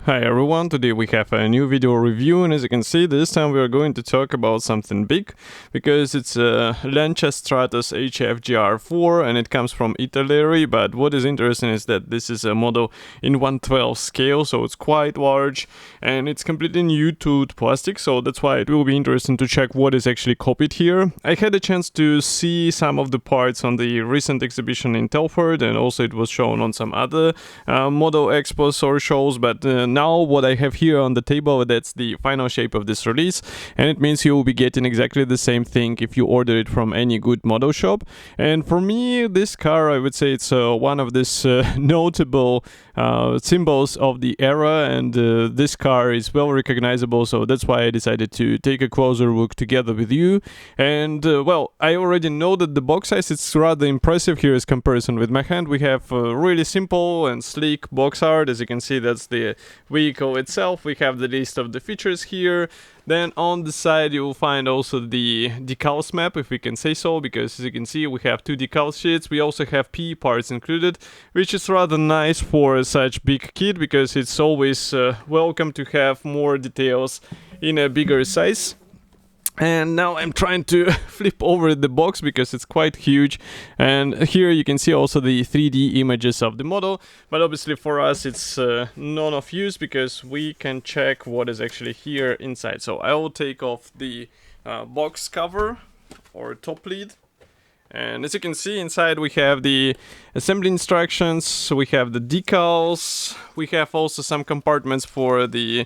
Hi everyone, today we have a new video review, and as you can see, this time we are going to talk about something big because it's a Lancia Stratos Gr.4 and it comes from Italeri. But what is interesting is that this is a model in 1/12 scale, so it's quite large and it's completely new to plastic, so that's why it will be interesting to check what is actually copied here. I had a chance to see some of the parts on the recent exhibition in Telford, and also it was shown on some other model expos or shows, but now what I have here on the table, that's the final shape of this release, and it means you will be getting exactly the same thing if you order it from any good model shop. And for me, this car, I would say it's one of these notable symbols of the era, and this car is well recognizable, so that's why I decided to take a closer look together with you. And well, I already know that the box size is rather impressive here as comparison with my hand. We have really simple and sleek box art. As you can see, that's the vehicle itself. We have the list of the features here. Then on the side you will find also the decals map, if we can say so, because as you can see we have two decal sheets. We also have PE parts included, which is rather nice for such big kit, because it's always welcome to have more details in a bigger size. And now I'm trying to flip over the box because it's quite huge, and here you can see also the 3D images of the model, but obviously for us it's none of use because we can check what is actually here inside. So I will take off the box cover or top lid. And as you can see, inside we have the assembly instructions, we have the decals, we have also some compartments for the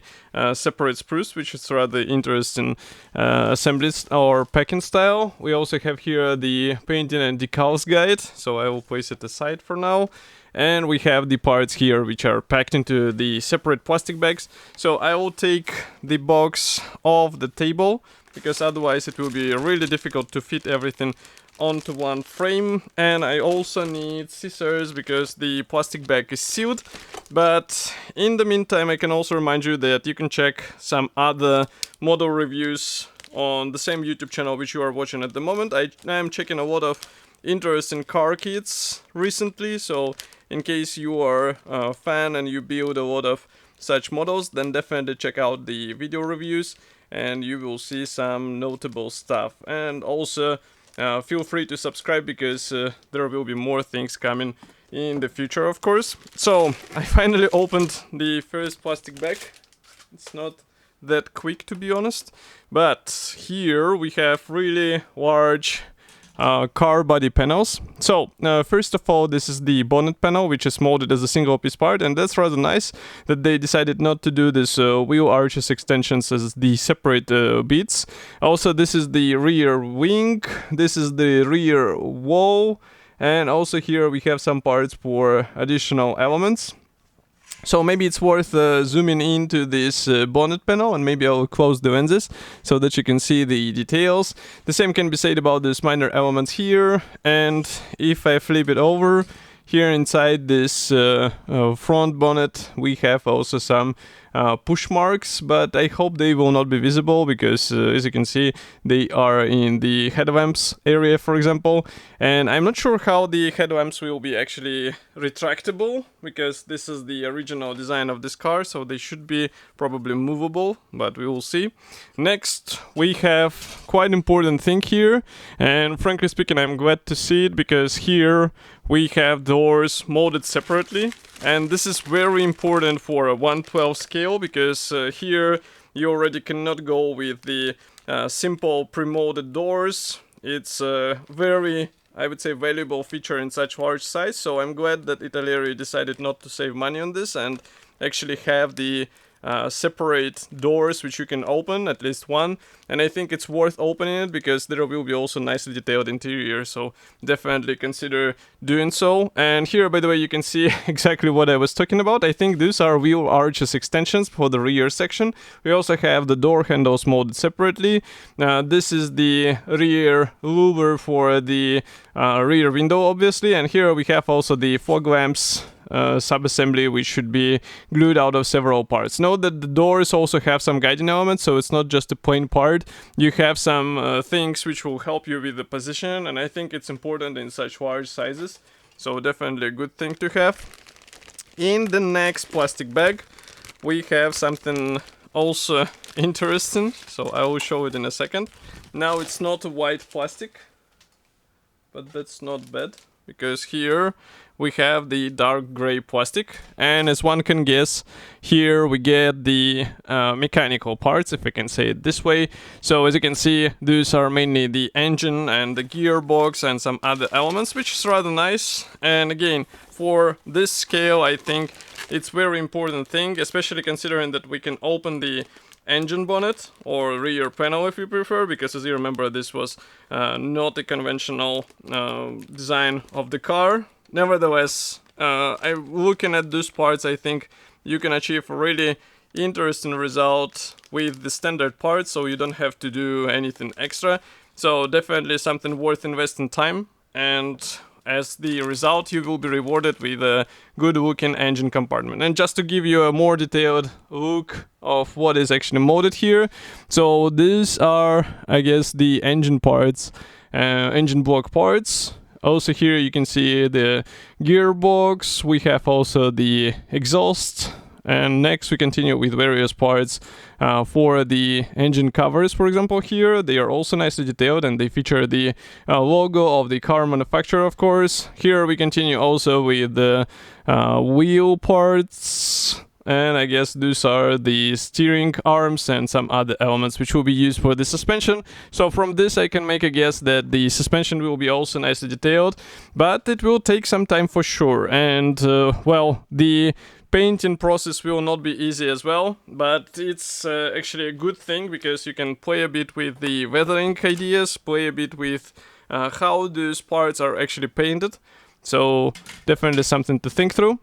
separate sprues, which is rather interesting assembly or packing style. We also have here the painting and decals guide, so I will place it aside for now. And we have the parts here which are packed into the separate plastic bags. So I will take the box off the table, because otherwise it will be really difficult to fit everything onto one frame. And I also need scissors because the plastic bag is sealed. But in the meantime, I can also remind you that you can check some other model reviews on the same YouTube channel which you are watching at the moment. I am checking a lot of interesting car kits recently, so in case you are a fan and you build a lot of such models, then definitely check out the video reviews and you will see some notable stuff. And also feel free to subscribe, because there will be more things coming in the future, of course. So I finally opened the first plastic bag. It's not that quick, to be honest, but here we have really large car body panels. So first of all, this is the bonnet panel, which is molded as a single piece part, and that's rather nice that they decided not to do this wheel arches extensions as the separate bits. Also, this is the rear wing, this is the rear wall, and also here we have some parts for additional elements. So maybe it's worth zooming into this bonnet panel, and maybe I'll close the lenses so that you can see the details. The same can be said about these minor elements here. And if I flip it over, here inside this front bonnet we have also some push marks, but I hope they will not be visible because as you can see they are in the headlamps area, for example. And I'm not sure how the headlamps will be actually retractable, because this is the original design of this car, so they should be probably movable, but we will see. Next we have quite important thing here, and frankly speaking I'm glad to see it, because here we have doors molded separately, and this is very important for a 1/12 scale, because here you already cannot go with the simple pre-molded doors. It's a very, I would say, valuable feature in such large size, so I'm glad that Italeri decided not to save money on this and actually have the separate doors which you can open, at least one. And I think it's worth opening it because there will be also nicely detailed interior, so definitely consider doing so. And here, by the way, you can see exactly what I was talking about. I think these are wheel arches extensions for the rear section. We also have the door handles molded separately. This is the rear louver for the rear window, obviously, and here we have also the fog lamps sub-assembly, which should be glued out of several parts. Note that the doors also have some guiding elements, so it's not just a plain part. You have some things which will help you with the position, and I think it's important in such large sizes, so definitely a good thing to have. In the next plastic bag we have something also interesting, so I will show it in a second. Now it's not a white plastic, but that's not bad, because here we have the dark gray plastic, and as one can guess, here we get the mechanical parts, if I can say it this way. So as you can see, these are mainly the engine and the gearbox and some other elements, which is rather nice. And again, for this scale, I think it's very important thing, especially considering that we can open the engine bonnet or rear panel if you prefer, because as you remember, this was not a conventional design of the car. Nevertheless, looking at those parts, I think you can achieve a really interesting result with the standard parts, so you don't have to do anything extra. So definitely something worth investing time, and as the result you will be rewarded with a good looking engine compartment. And just to give you a more detailed look of what is actually molded here, so these are, I guess, the engine parts, engine block parts. Also here you can see the gearbox, we have also the exhaust, and next we continue with various parts for the engine covers. For example, here they are also nicely detailed and they feature the logo of the car manufacturer, of course. Here we continue also with the wheel parts, and I guess these are the steering arms and some other elements which will be used for the suspension. So from this I can make a guess that the suspension will be also nicely detailed, but it will take some time for sure. And well, the painting process will not be easy as well, but it's actually a good thing, because you can play a bit with the weathering ideas, play a bit with how those parts are actually painted. So definitely something to think through.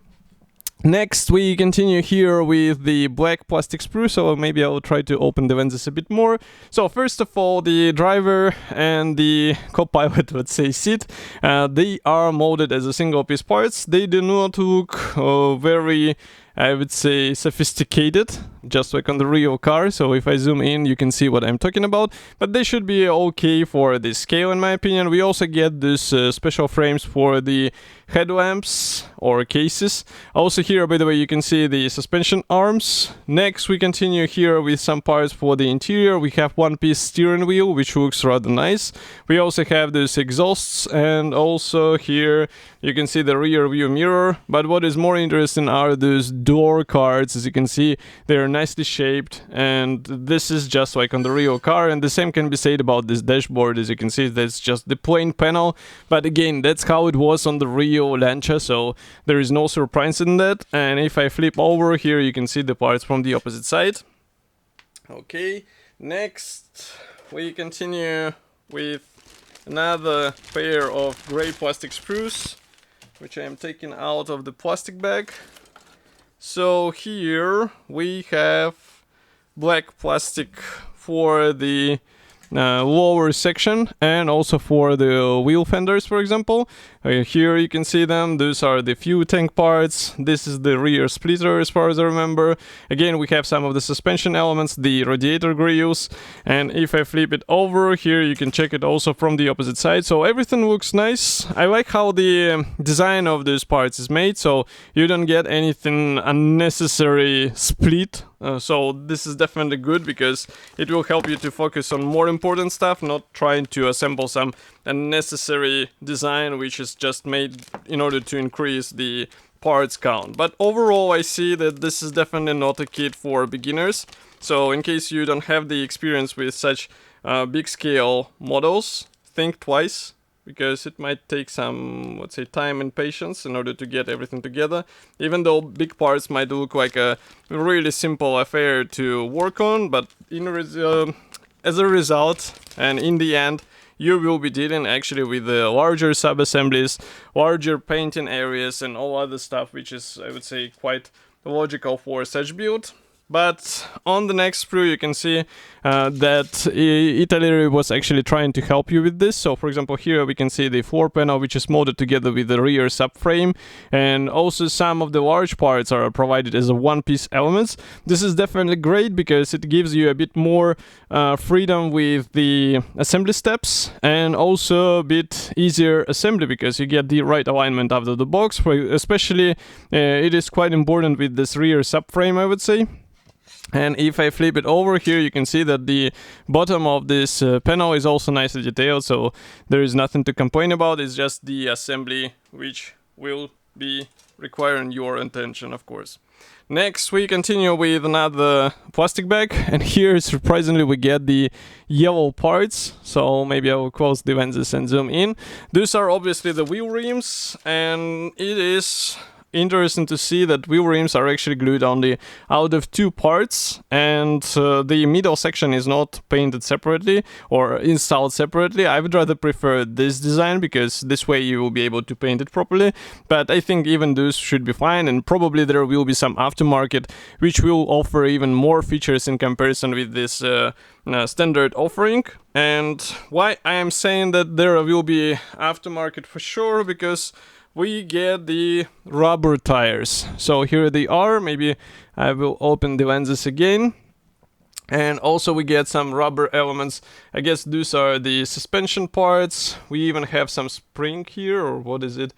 Next, we continue here with the black plastic sprue, so maybe I'll try to open the lenses a bit more. So first of all, the driver and the co-pilot, let's say, seat, they are molded as a single piece parts. They do not look very, I would say, sophisticated, just like on the real car. So if I zoom in, you can see what I'm talking about, but they should be okay for this scale, in my opinion. We also get these special frames for the headlamps or cases. Also here, by the way, you can see the suspension arms. Next, we continue here with some parts for the interior. We have one-piece steering wheel, which looks rather nice. We also have these exhausts, and also here you can see the rear view mirror. But what is more interesting are those door cards. As you can see, they're nicely shaped, and this is just like on the real car. And the same can be said about this dashboard. As you can see, that's just the plain panel, but again, that's how it was on the real Lancia, so there is no surprise in that. And if I flip over here, you can see the parts from the opposite side. Okay, next we continue with another pair of gray plastic sprues, which I am taking out of the plastic bag. So here we have black plastic for the lower section, and also for the wheel fenders, for example. Here you can see them. Those are the fuel tank parts. This is the rear splitter, as far as I remember. Again, we have some of the suspension elements, the radiator grills, and if I flip it over here, you can check it also from the opposite side. So everything looks nice. I like how the design of these parts is made, so you don't get anything unnecessary split. So this is definitely good, because it will help you to focus on more important stuff, not trying to assemble some unnecessary design which is just made in order to increase the parts count. But overall, I see that this is definitely not a kit for beginners. So in case you don't have the experience with such big scale models, think twice, because it might take some, let's say, time and patience in order to get everything together. Even though big parts might look like a really simple affair to work on, but as a result, and in the end, you will be dealing actually with the larger sub-assemblies, larger painting areas, and all other stuff, which is, I would say, quite logical for such build. But on the next sprue, you can see that Italeri was actually trying to help you with this. So for example, here we can see the floor panel, which is molded together with the rear subframe, and also some of the large parts are provided as a one-piece elements. This is definitely great, because it gives you a bit more freedom with the assembly steps, and also a bit easier assembly, because you get the right alignment out of the box. Especially it is quite important with this rear subframe, I would say. And if I flip it over here, you can see that the bottom of this panel is also nicely detailed, so there is nothing to complain about. It's just the assembly which will be requiring your attention, of course. Next, we continue with another plastic bag, and here, surprisingly, we get the yellow parts. So maybe I will close the lenses and zoom in. These are obviously the wheel rims, and it is interesting to see that wheel rims are actually glued only out of 2 parts, and the middle section is not painted separately or installed separately. I would rather prefer this design because this way you will be able to paint it properly, but I think even those should be fine, and probably there will be some aftermarket which will offer even more features in comparison with this standard offering. And why I am saying that there will be aftermarket for sure, because we get the rubber tires. So here they are. Maybe I will open the lenses again. And also we get some rubber elements. I guess these are the suspension parts. We even have some spring here, or what is it?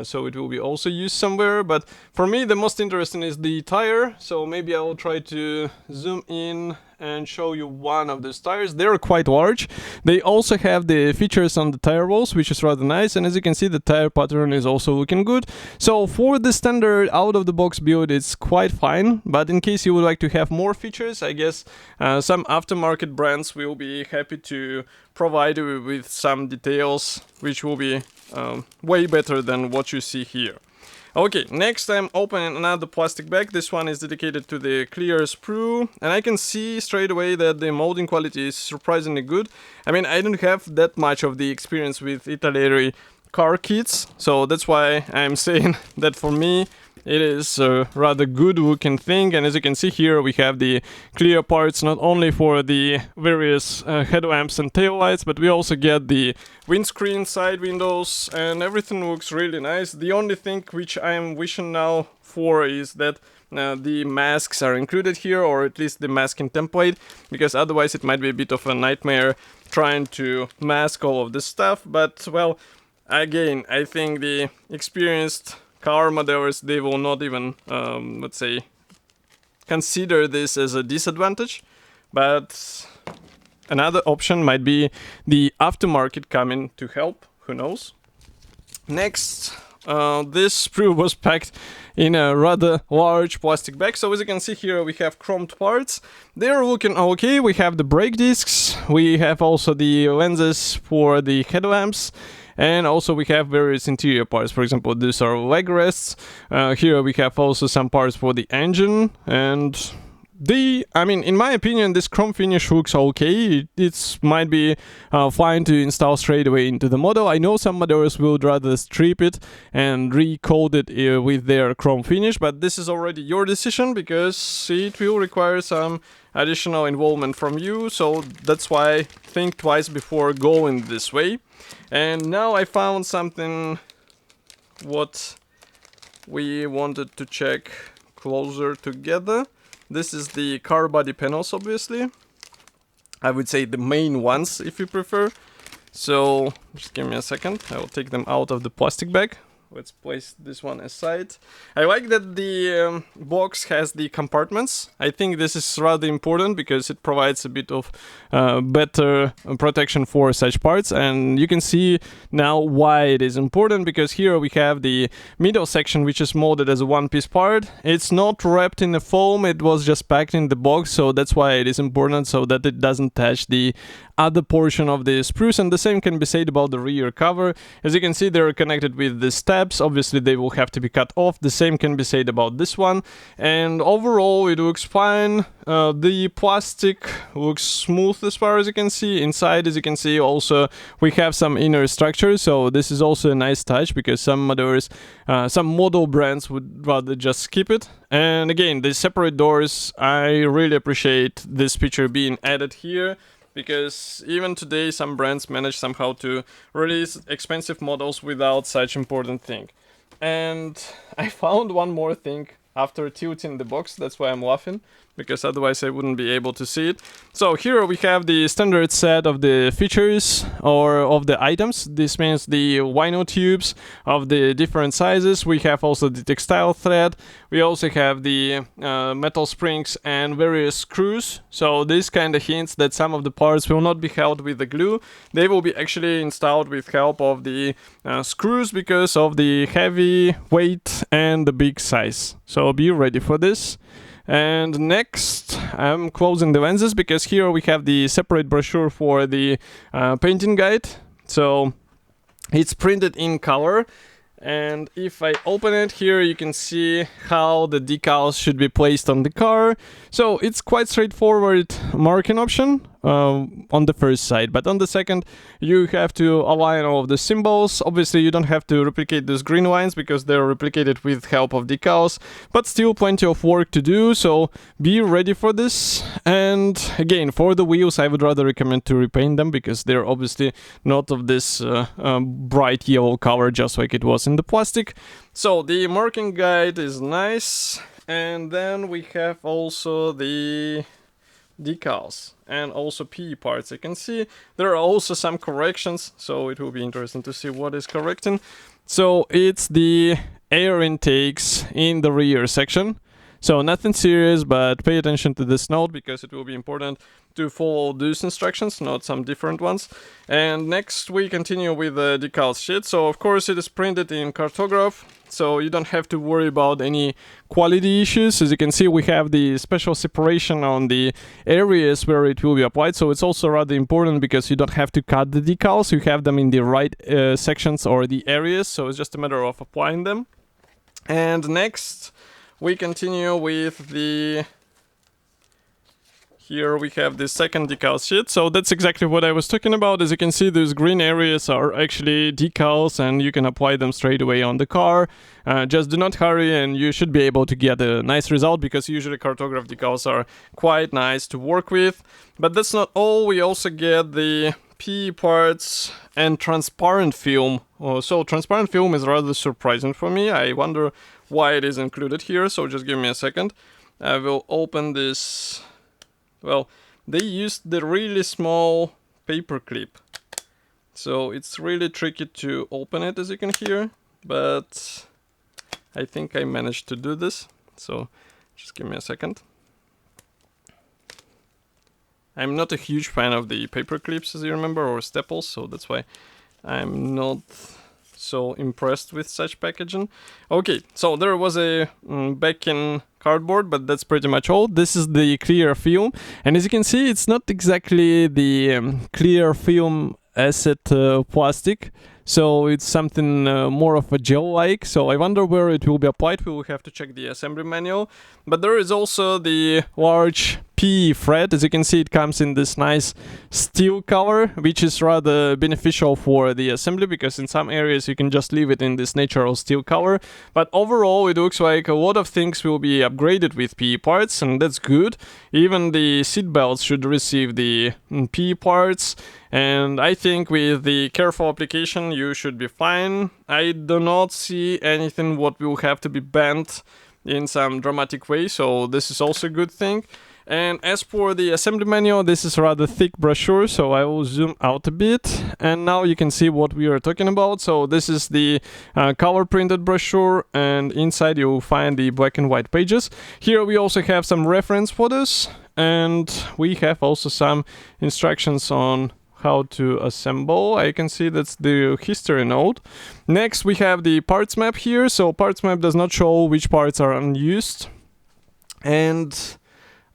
So it will be also used somewhere. But for me, the most interesting is the tire. So maybe I will try to zoom in and show you one of these tires. They're quite large. They also have the features on the tire walls, which is rather nice. And as you can see, the tire pattern is also looking good. So for the standard out-of-the-box build, it's quite fine. But in case you would like to have more features, I guess some aftermarket brands will be happy to provide you with some details, which will be way better than what you see here. Okay, next I'm opening another plastic bag. This one is dedicated to the clear sprue, and I can see straight away that the molding quality is surprisingly good. I mean, I don't have that much of the experience with Italeri car kits, so that's why I'm saying that for me it is a rather good looking thing. And as you can see here, we have the clear parts not only for the various headlamps and taillights, but we also get the windscreen, side windows, and everything looks really nice. The only thing which I am wishing now for is that the masks are included here, or at least the masking template, because otherwise it might be a bit of a nightmare trying to mask all of this stuff. But well, again, I think the experienced car modelers, they will not even, let's say, consider this as a disadvantage. But another option might be the aftermarket coming to help, who knows. Next, this sprue was packed in a rather large plastic bag. So as you can see here, we have chromed parts. They're looking okay. We have the brake discs. We have also the lenses for the headlamps. And also we have various interior parts. For example, these are leg rests. Here we have also some parts for the engine. And I mean, in my opinion, this chrome finish looks okay. It might be fine to install straight away into the model. I know some modelers will rather strip it and recoat it with their chrome finish, but this is already your decision, because it will require some additional involvement from you. So that's why think twice before going this way. And now I found something what we wanted to check closer together. This is the car body panels, obviously. I would say the main ones, if you prefer. So just give me a second. I will take them out of the plastic bag. Let's place this one aside. I like that the box has the compartments. I think this is rather important because it provides a bit of better protection for such parts. And you can see now why it is important, because here we have the middle section, which is molded as a one-piece part. It's not wrapped in the foam, it was just packed in the box, so that's why it is important, so that it doesn't touch the other portion of the spruce. And the same can be said about the rear cover. As you can see, they're connected with the steps. Obviously they will have to be cut off. The same can be said about this one, and overall it looks fine. The plastic looks smooth as far as you can see. Inside, as you can see, also we have some inner structure, so this is also a nice touch, because some modelers, some model brands would rather just skip it. And again, the separate doors, I really appreciate this feature being added here, because even today some brands manage somehow to release expensive models without such important thing. And I found one more thing after tilting the box. That's why I'm laughing, because otherwise I wouldn't be able to see it. So here we have the standard set of the features or of the items. This means the vinyl tubes of the different sizes. We have also the textile thread. We also have the metal springs and various screws. So this kind of hints that some of the parts will not be held with the glue. They will be actually installed with help of the screws because of the heavy weight and the big size. So be ready for this. And next, I'm closing the lenses because here we have the separate brochure for the painting guide. So it's printed in color. And if I open it here, you can see how the decals should be placed on the car. So it's quite straightforward marking option on the first side, but on the second you have to align all of the symbols. Obviously you don't have to replicate those green lines because they're replicated with help of decals, but still plenty of work to do, so be ready for this. And again, for the wheels I would rather recommend to repaint them because they're obviously not of this bright yellow color just like it was in the plastic. So the marking guide is nice, and then we have also the decals and also PE parts. You can see there are also some corrections, so it will be interesting to see what is correcting. So it's the air intakes in the rear section. So nothing serious, but pay attention to this note because it will be important to follow these instructions, not some different ones. And next we continue with the decal sheet. So of course it is printed in cartograph, so you don't have to worry about any quality issues. As you can see, we have the special separation on the areas where it will be applied. So it's also rather important because you don't have to cut the decals. You have them in the right sections or the areas. So it's just a matter of applying them. And next we continue with the... Here we have the second decal sheet, so that's exactly what I was talking about. As you can see, those green areas are actually decals and you can apply them straight away on the car. Just do not hurry and you should be able to get a nice result because usually cartograph decals are quite nice to work with. But that's not all, we also get the PE parts and transparent film. So transparent film is rather surprising for me. I wonder why it is included here, so just give me a second. I will open this. Well, they used the really small paper clip, so it's really tricky to open it, as you can hear, but I think I managed to do this, so just give me a second. I'm not a huge fan of the paper clips, as you remember, or staples, so that's why I'm not so impressed with such packaging. Okay, so there was a backing cardboard, but that's pretty much all. This is the clear film, and as you can see, it's not exactly the clear film acid plastic, so it's something more of a gel-like. So I wonder where it will be applied. We will have to check the assembly manual. But there is also the large PE thread. As you can see, it comes in this nice steel color, which is rather beneficial for the assembly because in some areas you can just leave it in this natural steel color. But overall, it looks like a lot of things will be upgraded with PE parts, and that's good. Even the seat belts should receive the PE parts. And I think with the careful application, you should be fine. I do not see anything what will have to be bent in some dramatic way, so this is also a good thing. And as for the assembly manual, this is a rather thick brochure, so I will zoom out a bit. And now you can see what we are talking about. So this is the color printed brochure, and inside you will find the black and white pages. Here we also have some reference photos, and we have also some instructions on how to assemble. I can see that's the history note. Next we have the parts map here. So parts map does not show which parts are unused. And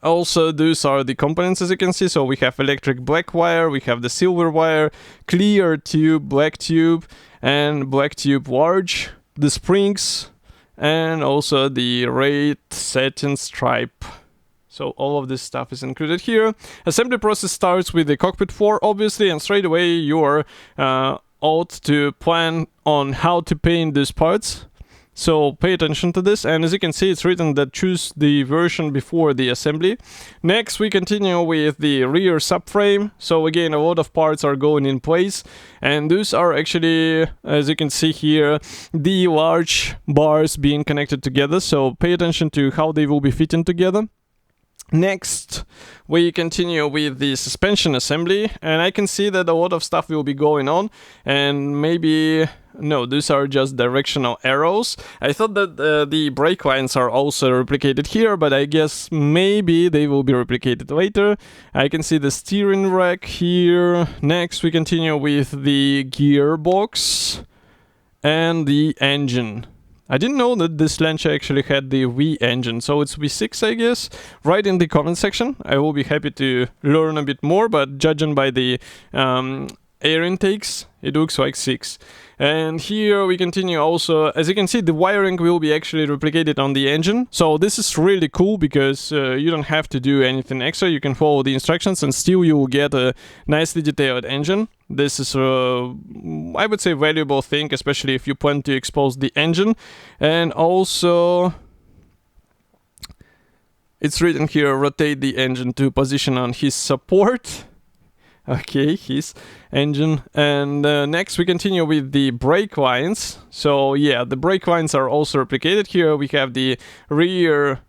also those are the components, as you can see. So we have electric black wire, we have the silver wire, clear tube, black tube, and black tube large, the springs, and also the red satin stripe. So all of this stuff is included here. Assembly process starts with the cockpit floor, obviously, and straight away you're ought to plan on how to paint these parts. So pay attention to this, and as you can see, it's written that choose the version before the assembly. Next, we continue with the rear subframe. So again, a lot of parts are going in place, and those are actually, as you can see here, the large bars being connected together. So pay attention to how they will be fitting together. Next, we continue with the suspension assembly, and I can see that a lot of stuff will be going on, and maybe, no, these are just directional arrows. I thought that the brake lines are also replicated here, but I guess maybe they will be replicated later. I can see the steering rack here. Next, we continue with the gearbox and the engine. I didn't know that this Lancia actually had the V engine, so it's V6, I guess. Write in the comment section. I will be happy to learn a bit more, but judging by the air intakes, it looks like 6. And here we continue also, as you can see, the wiring will be actually replicated on the engine. So this is really cool because you don't have to do anything extra. You can follow the instructions and still you will get a nicely detailed engine. This is I would say, valuable thing, especially if you plan to expose the engine. And also, it's written here, rotate the engine to position on his support. Okay, his engine. And next we continue with the brake lines. So yeah, the brake lines are also replicated. Here we have the rear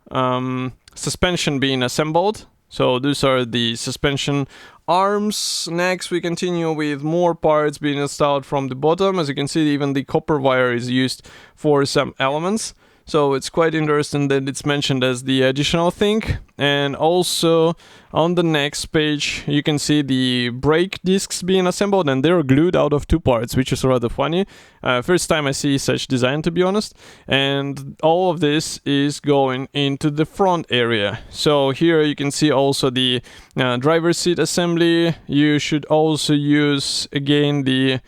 suspension being assembled. So these are the suspension arms. Next we continue with more parts being installed from the bottom. As you can see, even the copper wire is used for some elements. So it's quite interesting that it's mentioned as the additional thing. And also on the next page you can see the brake discs being assembled, and they're glued out of 2 parts, which is rather funny. First time I see such design, to be honest. And all of this is going into the front area. So here you can see also the driver's seat assembly. You should also use again the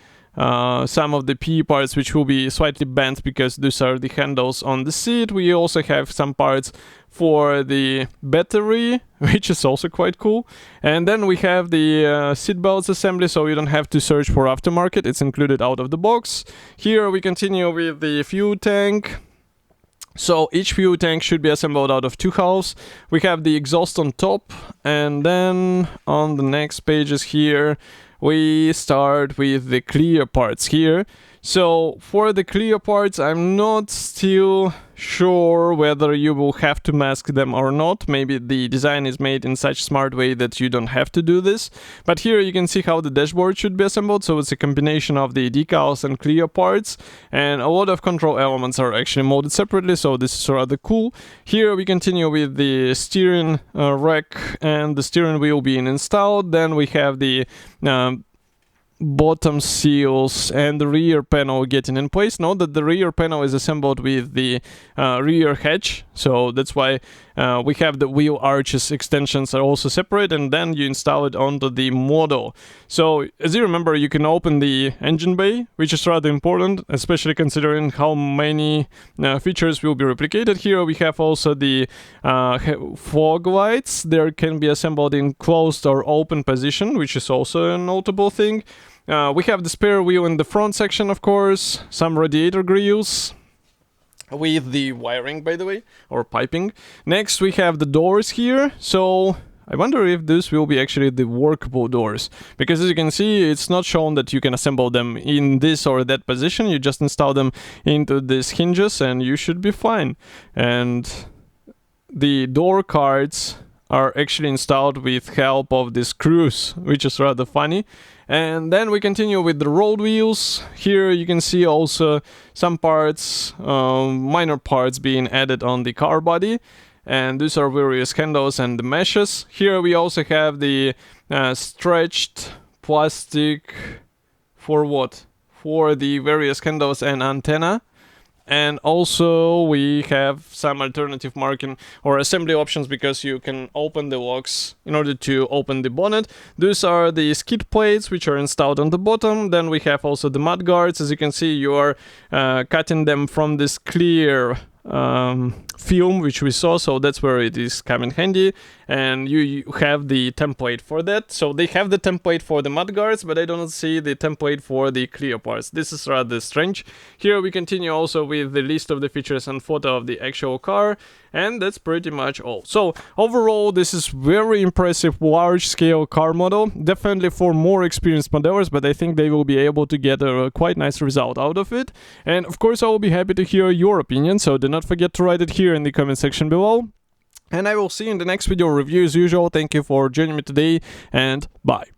some of the P parts which will be slightly bent because these are the handles on the seat. We also have some parts for the battery, which is also quite cool. And then we have the seat belts assembly, so you don't have to search for aftermarket. It's included out of the box. Here we continue with the fuel tank. So each fuel tank should be assembled out of 2 halves. We have the exhaust on top, and then on the next pages here we start with the clear parts here. So for the clear parts, I'm not still sure whether you will have to mask them or not. Maybe the design is made in such smart way that you don't have to do this. But here you can see how the dashboard should be assembled. So it's a combination of the decals and clear parts, and a lot of control elements are actually molded separately, so this is rather cool. Here we continue with the steering rack and the steering wheel being installed. Then we have the bottom seals and the rear panel getting in place. Note that the rear panel is assembled with the rear hatch, so that's why we have the wheel arches extensions are also separate, and then you install it onto the model. So as you remember, you can open the engine bay, which is rather important, especially considering how many features will be replicated. Here we have also the fog lights. They can be assembled in closed or open position, which is also a notable thing. We have the spare wheel in the front section, of course, some radiator grills with the wiring, by the way, or piping. Next we have the doors here. So I wonder if this will be actually the workable doors, because as you can see, it's not shown that you can assemble them in this or that position. You just install them into these hinges and you should be fine. And the door cards are actually installed with help of the screws, which is rather funny. And then we continue with the road wheels. Here you can see also some parts, minor parts being added on the car body. And these are various handles and the meshes. Here we also have the stretched plastic for what? For the various handles and antenna. And also we have some alternative marking or assembly options, because you can open the locks in order to open the bonnet. These are the skid plates which are installed on the bottom. Then we have also the mud guards. As you can see, you are cutting them from this clear film which we saw, so that's where it is coming handy. And you have the template for that. So they have the template for the mudguards, but I don't see the template for the clear parts. This is rather strange. Here we continue also with the list of the features and photo of the actual car, and that's pretty much all. So overall, this is very impressive large scale car model, definitely for more experienced modelers, but I think they will be able to get a quite nice result out of it. And of course I will be happy to hear your opinion, so do not forget to write it here in the comment section below. And I will see you in the next video review as usual. Thank you for joining me today, and bye.